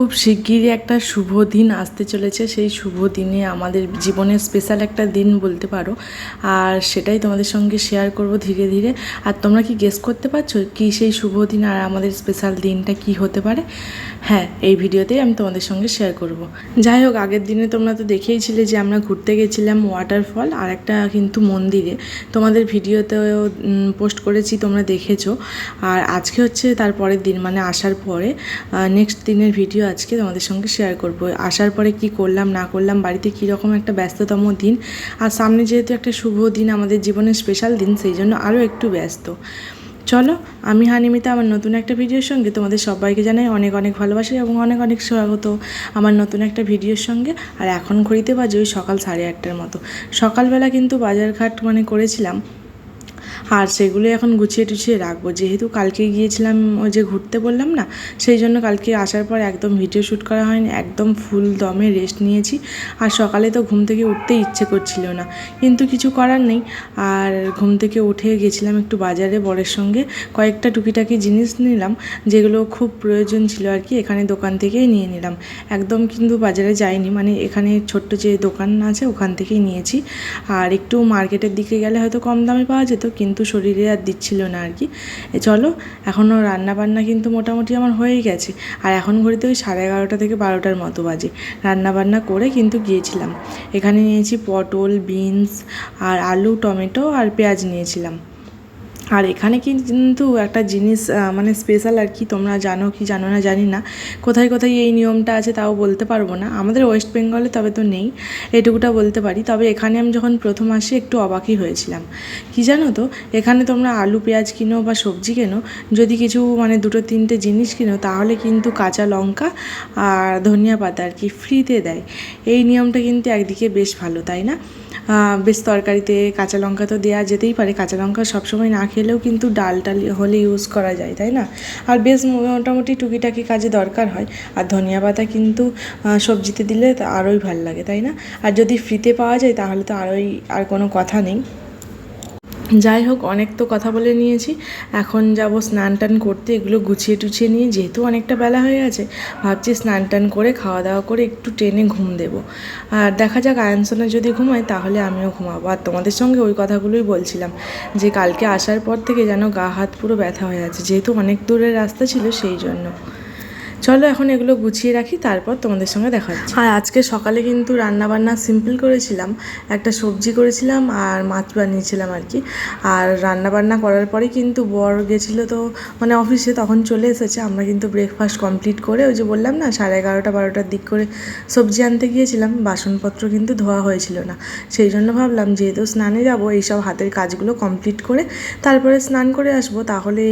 খুব শিগগিরই একটা শুভ দিন আসতে চলেছে। সেই শুভ দিনে আমাদের জীবনের স্পেশাল একটা দিন বলতে পারো, আর সেটাই তোমাদের সঙ্গে শেয়ার করব ধীরে ধীরে। আর তোমরা কি গেস করতে পারছো কি সেই শুভ দিন আর আমাদের স্পেশাল দিনটা কি হতে পারে? হ্যাঁ, এই ভিডিওতেই আমি তোমাদের সঙ্গে শেয়ার করব। যাই হোক, আগের দিনে তোমরা তো দেখেইছিলে যে আমরা ঘুরতে গেছিলাম ওয়াটারফল আর একটা কিন্তু মন্দিরে। তোমাদের ভিডিওতেও পোস্ট করেছি, তোমরা দেখেছো। আর আজকে হচ্ছে তার পরের দিন, মানে আসার পরে নেক্সট দিনের ভিডিও আজকে তোমাদের সঙ্গে শেয়ার করব। আসার পরে কি করলাম না করলাম, বাড়িতে কীরকম একটা ব্যস্ততম দিন, আর সামনে যেহেতু একটা শুভ দিন, আমাদের জীবনের স্পেশাল দিন, সেই জন্য আরও একটু ব্যস্ত। চলো, আমি হানিমিতা আমার নতুন একটা ভিডিওর সঙ্গে তোমাদের সবাইকে জানাই অনেক অনেক ভালোবাসি এবং অনেক অনেক স্বাগত আমার নতুন একটা ভিডিওর সঙ্গে। আর এখন ঘড়িতে বাজে ওই সকাল 8:30টার মতো। সকালবেলা কিন্তু বাজারঘাট করেছিলাম, আর সেগুলো এখন গুছিয়ে টুছিয়ে রাখবো। যেহেতু কালকে গিয়েছিলাম ওই যে ঘুরতে বললাম না, সেই জন্য কালকে আসার পর একদম ভিডিও শ্যুট করা হয়নি, একদম ফুল দমে রেস্ট নিয়েছি। আর সকালে তো ঘুম থেকে উঠতে ইচ্ছে করছিল না, কিন্তু কিছু করার নেই। আর ঘুম থেকে উঠে গেছিলাম একটু বাজারে, বরের সঙ্গে কয়েকটা টুকিটাকি জিনিস নিলাম, যেগুলো খুব প্রয়োজন ছিল আর কি। এখানে দোকান থেকেই নিয়ে নিলাম, একদম কিন্তু বাজারে যাইনি, মানে এখানে ছোট্ট যে দোকান আছে ওখান থেকেই নিয়েছি। আর একটু মার্কেটের দিকে গেলে হয়তো কম দামে পাওয়া যেত, কিন্তু শরীরে আর দিচ্ছিল না আর কি। চলো, এখনও রান্নাবান্না কিন্তু মোটামুটি আমার হয়েই গেছে। আর এখন ঘড়িতে ওই 11:30 থেকে 12টার মতো বাজে। রান্নাবান্না করে কিন্তু গিয়েছিলাম। এখানে নিয়েছি পটল, বিনস আর আলু, টমেটো আর পেঁয়াজ নিয়েছিলাম। আর এখানে কিন্তু একটা জিনিস স্পেশাল আর কি, তোমরা জানো কি জানো না জানি না, কোথায় কোথায় এই নিয়মটা আছে তাও বলতে পারবো না। আমাদের ওয়েস্ট বেঙ্গলে তবে তো নেই, এটুকুটা বলতে পারি। তবে এখানে আমি যখন প্রথম আসি একটু অবাকই হয়েছিলাম। কি জানো তো, এখানে তোমরা আলু পেঁয়াজ কিনো বা সবজি কেনো, যদি কিছু দুটো তিনটে জিনিস কিনো, তাহলে কিন্তু কাঁচা লঙ্কা আর ধনিয়া পাতা আর কি ফ্রিতে দেয়। এই নিয়মটা কিন্তু একদিকে বেশ ভালো, তাই না? বেশ তরকারিতে কাঁচা লঙ্কা তো দেওয়া যেতেই পারে, কাঁচা লঙ্কা সবসময় না খেলেও কিন্তু ডাল হলে ইউজ করা যায়, তাই না? আর বেশ মোটামুটি টুকিটাকি কাজে দরকার হয়। আর ধনিয়া পাতা কিন্তু সবজিতে দিলে আরোই ভাল লাগে, তাই না? আর যদি ফ্রিতে পাওয়া যায় তাহলে তো আর কোনো কথা নেই। যাই হোক, অনেক তো কথা বলে নিয়েছি, এখন যাব স্নান টান করতে। এগুলো গুছিয়ে টুছিয়ে নিয়ে, যেহেতু অনেকটা বেলা হয়ে গেছে, ভাবছি স্নান টান করে খাওয়া দাওয়া করে একটু ট্রেনে ঘুম দেব। আর দেখা যাক, আয়ানসোনা যদি ঘুমায় তাহলে আমিও ঘুমাবো। আর তোমাদের সঙ্গে ওই কথাগুলোই বলছিলাম যে কালকে আসার পর থেকে যেন গা হাত পুরো ব্যথা হয়ে আছে, যেহেতু অনেক দূরের রাস্তা ছিল সেই জন্য। চলো, এখন এগুলো গুছিয়ে রাখি, তারপর তোমাদের সঙ্গে দেখা হচ্ছে। আর আজকে সকালে কিন্তু রান্নাবান্না সিম্পল করেছিলাম, একটা সবজি করেছিলাম আর মাছ বানিয়েছিলাম আর কি। আর রান্নাবান্না করার পরে কিন্তু বর গেছিলো তো অফিসে, তখন চলে এসেছে। আমরা কিন্তু ব্রেকফাস্ট কমপ্লিট করে ওই যে বললাম না 11:30 12টার দিক করে সবজি আনতে গিয়েছিলাম। বাসনপত্র কিন্তু ধোয়া হয়েছিল না, সেই জন্য ভাবলাম যেহেতু স্নানে যাব, এইসব হাতের কাজগুলো কমপ্লিট করে তারপরে স্নান করে আসবো। তাহলে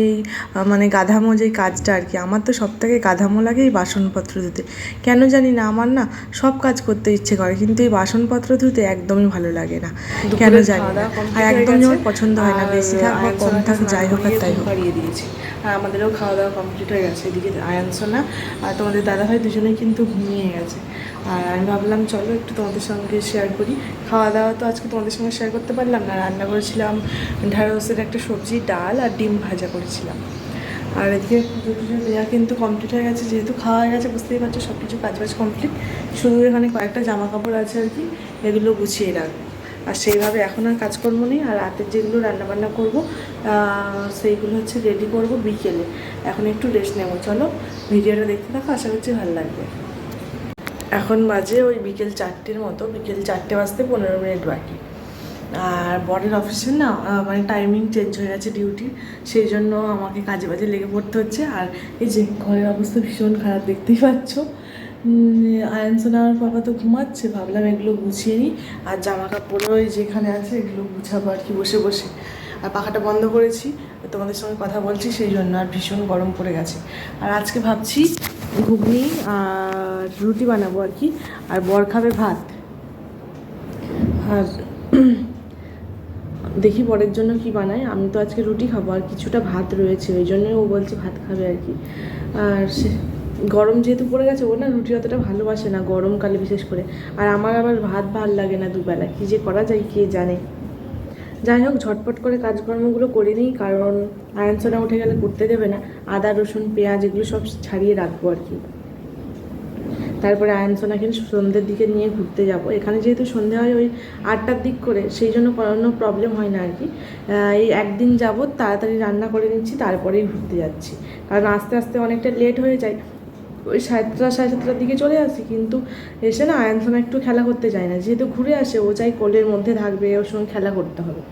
এই গাধামো যেই কাজটা আর কি, আমার তো সব থেকে গাধামো লাগে এই বাসনপত্র ধুতে। কেন জানি না, আমার না সব কাজ করতে ইচ্ছে করে, কিন্তু এই বাসনপত্র ধুতে একদমই ভালো লাগে না, কেন জানি না। আর একদমই আমার পছন্দ হয় না, বেশি থাক বা কম থাক, যাই হোক আর তাই হোক। পাড়িয়ে দিয়েছি। আর আমাদেরও খাওয়া দাওয়া কমপ্লিট হয়ে গেছে। এদিকে আয়ানসোনা আর তোমাদের দাদাভাই দুজনেই কিন্তু ঘুমিয়ে গেছে। আর আমি ভাবলাম চলো একটু তোমাদের সঙ্গে শেয়ার করি। খাওয়া দাওয়া তো আজকে তোমাদের সঙ্গে শেয়ার করতে পারলাম না। রান্না করেছিলাম ঢ্যাঁড়সের একটা সবজি, ডাল আর ডিম ভাজা করেছিলাম। আর এদিকে পুজো টুজো দেওয়া কিন্তু কমপ্লিট হয়ে গেছে, যেহেতু খাওয়া হয়ে গেছে বুঝতেই পারছো, সব কিছু কাজবাজ কমপ্লিট। শুধু এখানে কয়েকটা জামা কাপড় আছে আর কি, এগুলো গুছিয়ে রাখবো। আর সেইভাবে এখন আর কাজকর্ম নেই। আর রাতের যেগুলো রান্নাবান্না করবো সেইগুলো হচ্ছে রেডি করব বিকেলে। এখন একটু রেস্ট নেবো। চলো, ভিডিওটা দেখতে থাকো, আশা করছি ভালো লাগবে। এখন বাজে ওই বিকেল 4টের মতো, বিকেল 4টে বাজতে 15 মিনিট বাকি। আর বরের অফিসে না টাইমিং চেঞ্জ হয়ে গেছে ডিউটি, সেই জন্য আমাকে কাজে বাজে লেগে পড়তে হচ্ছে। আর এই যে ঘরের অবস্থা ভীষণ খারাপ, দেখতেই পাচ্ছ। আয়ানসোনা আর পাপা তো ঘুমাচ্ছে, ভাবলাম এগুলো গুছিয়ে নিই। আর জামা কাপড়ও যেখানে আছে এগুলো গুছাবো আর কি বসে বসে। আর পাখাটা বন্ধ করেছি, তোমাদের সঙ্গে কথা বলছি সেই জন্য। আর ভীষণ গরম পড়ে গেছে। আর আজকে ভাবছি ঘুগনি আর রুটি বানাবো আর কি, আর বর খাবে ভাত। আর দেখি বরের জন্য কি বানায়। আমি তো আজকে রুটি খাবো, আর কিছুটা ভাত রয়েছে, ওই জন্যই ও বলছে ভাত খাবে আর কি। আর গরম যেহেতু পড়ে গেছে, ও না রুটি অতটা ভালোবাসে না গরমকালে বিশেষ করে। আর আমার আবার ভাত ভাল লাগে না দুবেলা, কী যে করা যায় কে জানে। যাই হোক, ঝটপট করে কাজকর্মগুলো করে নিই, কারণ আয়ানসোনা উঠে গেলে করতে দেবে না। আদা রসুন পেঁয়াজ এগুলো সব ছাড়িয়ে রাখবো আর কি। তারপরে আয়নসোনাকে সন্ধ্যের দিকে নিয়ে ঘুরতে যাব। এখানে যেহেতু সন্ধে হয় ওই 8টার দিক করে, সেই জন্য কোনো প্রবলেম হয় না আর কি। এই একদিন যাবত তাড়াতাড়ি রান্না করে নিচ্ছি, তারপরেই ঘুরতে যাচ্ছি, কারণ আস্তে আস্তে অনেকটা লেট হয়ে যায়। ওই 7টা সাড়ে 7টার দিকে চলে আসি, কিন্তু এসে না আয়নসোনা একটু খেলা করতে চায় না, যেহেতু ঘুরে আসে ও চাই কোলের মধ্যে থাকবে, ওর সঙ্গে খেলা করতে হবে।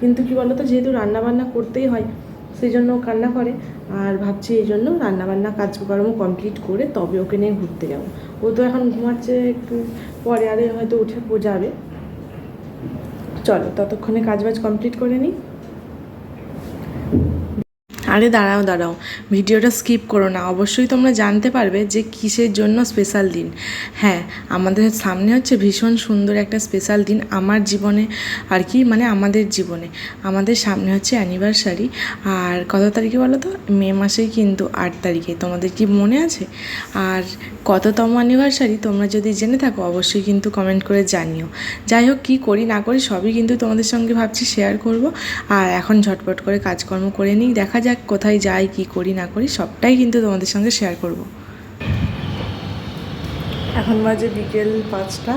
কিন্তু কী বলো তো, যেহেতু রান্নাবান্না করতেই হয় সেই জন্য ও কান্না করে। আর ভাবছি এই জন্য রান্নাবান্না কাজকর্ম কমপ্লিট করে তবে ওকে নিয়ে ঘুরতে যাবো। ও তো এখন ঘুমাচ্ছে, একটু পরে আরে হয়তো উঠে যাবে। চলো ততক্ষণে কাজবাজ কমপ্লিট করে নিই। আরে দাঁড়াও, ভিডিওটা স্কিপ করো না, অবশ্যই তোমরা জানতে পারবে যে কিসের জন্য স্পেশাল দিন। হ্যাঁ, আমাদের সামনে হচ্ছে ভীষণ সুন্দর একটা স্পেশাল দিন আমার জীবনে আর কি, মানে আমাদের জীবনে আমাদের সামনে হচ্ছে অ্যানিভার্সারি। আর কত তারিখে বলো তো? মে মাসেই কিন্তু 8 তারিখে। তোমাদের কি মনে আছে? আর কততম অ্যানিভার্সারি তোমরা যদি জেনে থাকো অবশ্যই কিন্তু কমেন্ট করে জানিও। যাই হোক, কী করি না করি সবই কিন্তু তোমাদের সঙ্গে ভাবছি শেয়ার করব। আর এখন ঝটপট করে কাজকর্ম করে নিই, দেখা যাক কোথায় যাই, কি করি না করি সবটাই কিন্তু তোমাদের সঙ্গে শেয়ার করব। এখন বাজে বিকেল 5টা,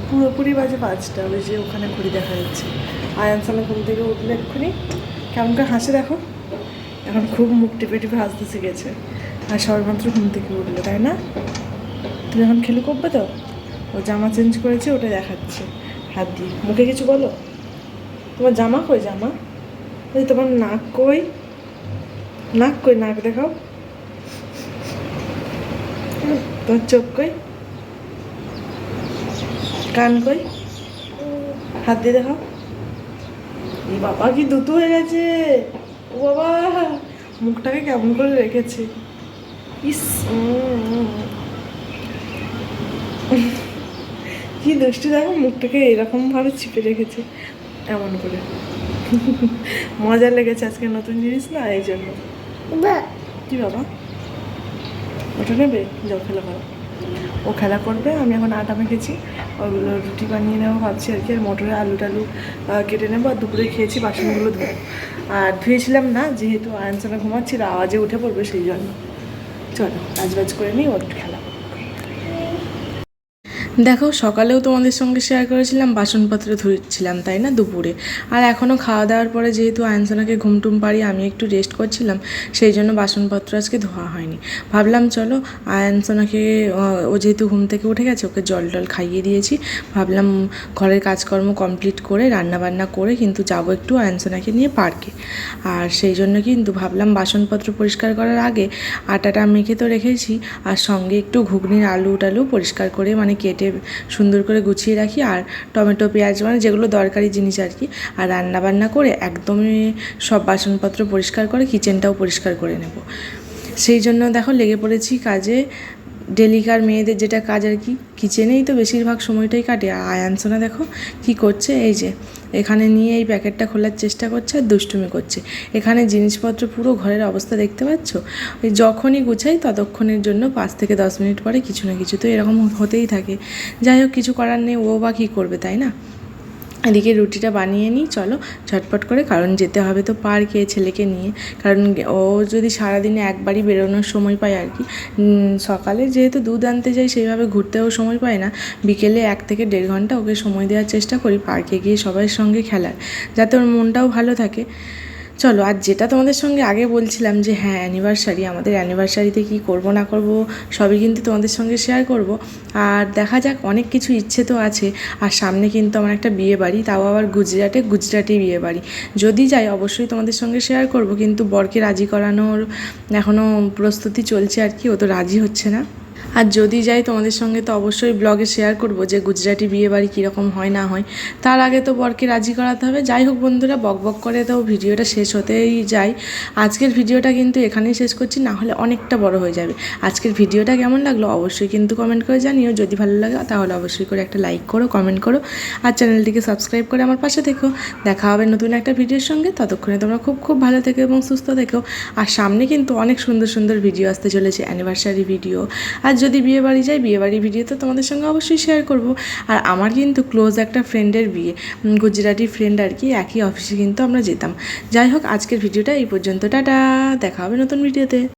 পুরোপুরি বাজে 5টা। ওই যে ওখানে ঘড়ি দেখা যাচ্ছে। আয়ানসানা ঘুম থেকে উঠলে এক্ষুনি কেমন করে হাসে দেখো, এখন খুব মুখ টিপে টিপে হাসতে শিখেছে। আর সবেমাত্র ঘুম থেকে উঠলে, তাই না? তুমি এখন খেলে করবে তো? ও জামা চেঞ্জ করেছে, ওটা দেখাচ্ছে হাত দিয়ে। মুখে কিছু বলো। তোমার জামা কই? জামা ওই, তোমার নাক কই? নাক কই? নাক দেখাও। তোমার চোখ কই? কান কই? হাত দিয়ে দেখাও। এই বাবা, কি দুতু হয়ে গেছে! ও বাবা, মুখটাকে কেমন করে রেখেছে! ইস, কি দুষ্টি দেখো, মুখটাকে এরকমভাবে চিপে রেখেছে এমন করে। মজা লেগেছে আজকে, নতুন জিনিস না, এই জন্য। কি বাবা, ওটা নেবে? যাও খেলা করো। ও খেলা করবে, আমি এখন আটা মেখেছি, ওগুলো রুটি বানিয়ে নেবো ভাবছি আর কি। আর মটরে আলু টালু কেটে নেবো। আর দুপুরে খেয়েছি, বাসনগুলো ধুবো। আর ধুয়েছিলাম না, যেহেতু আয়নসোনা ঘুমাচ্ছিল, আওয়াজে উঠে পড়বে সেই জন্য। চলো কাজবাজ করে নিই, ওর খেলা। দেখো, সকালেও তোমাদের সঙ্গে শেয়ার করেছিলাম বাসনপত্র ধুচ্ছিলাম, তাই না, দুপুরে। আর এখনও খাওয়া দাওয়ার পরে যেহেতু আয়নসোনাকে ঘুমটুম পাড়ি আমি একটু রেস্ট করছিলাম, সেই জন্য বাসনপত্র আজকে ধোয়া হয়নি। ভাবলাম চলো আয়নসোনাকে, ও যেহেতু ঘুম থেকে উঠে গেছে, ওকে জল টল খাইয়ে দিয়েছি, ভাবলাম ঘরের কাজকর্ম কমপ্লিট করে রান্নাবান্না করে কিন্তু যাবো একটু আয়নসোনাকে নিয়ে পার্কে। আর সেই জন্য কিন্তু ভাবলাম বাসনপত্র পরিষ্কার করার আগে আটাটা মেখে তো রেখেছি, আর সঙ্গে একটু ঘুগনির আলু টালু পরিষ্কার করে মানে কেটে সুন্দর করে গুছিয়ে রাখি। আর টমেটো পেঁয়াজ, মানে যেগুলো দরকারি জিনিস আর কি। আর রান্নাবান্না করে একদমই সব বাসনপত্র পরিষ্কার করে কিচেনটাও পরিষ্কার করে নেব। সেই জন্য দেখো লেগে পড়েছি কাজে। ডেলিকার মেয়েদের যেটা কাজ আর কি, কিচেনেই তো বেশিরভাগ সময়টাই কাটে। আর আয়ানসোনা দেখো কি করছে, এই যে এখানে নিয়ে এই প্যাকেটটা খোলার চেষ্টা করছে আর দুষ্টুমি করছে। এখানে জিনিসপত্র পুরো ঘরের অবস্থা দেখতে পাচ্ছ। ওই যখনই গুছাই ততক্ষণের জন্য 5 থেকে 10 মিনিট পরে কিছু না কিছু তো এরকম হতেই থাকে। যাই হোক, কিছু করার নেই, ও বা কী করবে, তাই না? এদিকে রুটিটা বানিয়ে নিই চলো ঝটপট করে, কারণ যেতে হবে তো পার্কে ছেলেকে নিয়ে। কারণ ও যদি সারাদিনে একবারই বেরোনোর সময় পায় আর কি, সকালে যেহেতু দুধ আনতে যাই সেইভাবে ঘুরতেও সময় পায় না, বিকেলে 1 থেকে 1.5 ঘন্টা ওকে সময় দেওয়ার চেষ্টা করি পার্কে গিয়ে সবার সঙ্গে খেলার, যাতে ওর মনটাও ভালো থাকে। চলো, আর যেটা তোমাদের সঙ্গে আগে বলছিলাম যে হ্যাঁ অ্যানিভার্সারি, আমাদের অ্যানিভার্সারিতে কী করব না করব সবই কিন্তু তোমাদের সঙ্গে শেয়ার করব। আর দেখা যাক, অনেক কিছু ইচ্ছে তো আছে। আর সামনে কিন্তু আমার একটা বিয়ে বাড়ি, তাও আবার গুজরাটি বিয়ে বাড়ি। যদি যাই অবশ্যই তোমাদের সঙ্গে শেয়ার করব, কিন্তু বরকে রাজি করানোর এখনও প্রস্তুতি চলছে আর কি, ও তো রাজি হচ্ছে না। আর যদি যাই তোমাদের সঙ্গে তো অবশ্যই ব্লগে শেয়ার করব যে গুজরাটি বিয়েবাড়ি কীরকম হয় না হয়। তার আগে তো বরকে রাজি করাতে হবে। যাই হোক বন্ধুরা, বক করে তো ভিডিওটা শেষ হতেই যায়। আজকের ভিডিওটা কিন্তু এখানেই শেষ করছি, না হলে অনেকটা বড় হয়ে যাবে। আজকের ভিডিওটা কেমন লাগলো অবশ্যই কিন্তু কমেন্ট করে জানিও। যদি ভালো লাগে তাহলে অবশ্যই করে একটা লাইক করো, কমেন্ট করো, আর চ্যানেলটিকে সাবস্ক্রাইব করে আমার পাশে থেকো। দেখা হবে নতুন একটা ভিডিওর সঙ্গে, ততক্ষণে তোমরা খুব খুব ভালো থেকো এবং সুস্থ থেকো। আর সামনে কিন্তু অনেক সুন্দর সুন্দর ভিডিও আসতে চলেছে, অ্যানিভার্সারি ভিডিও। আর যদি বিয়েবাড়ি যাই, বিয়েবাড়ির ভিডিও তো তোমাদের সঙ্গে অবশ্যই শেয়ার করব। আর আমার কিন্তু ক্লোজ একটা ফ্রেন্ডের বিয়ে, গুজরাটি ফ্রেন্ড আর কি, একই অফিসে কিন্তু আমরা যেতাম। যাই হোক, আজকের ভিডিওটা এই পর্যন্ত, টাটা, দেখা হবে নতুন ভিডিওতে।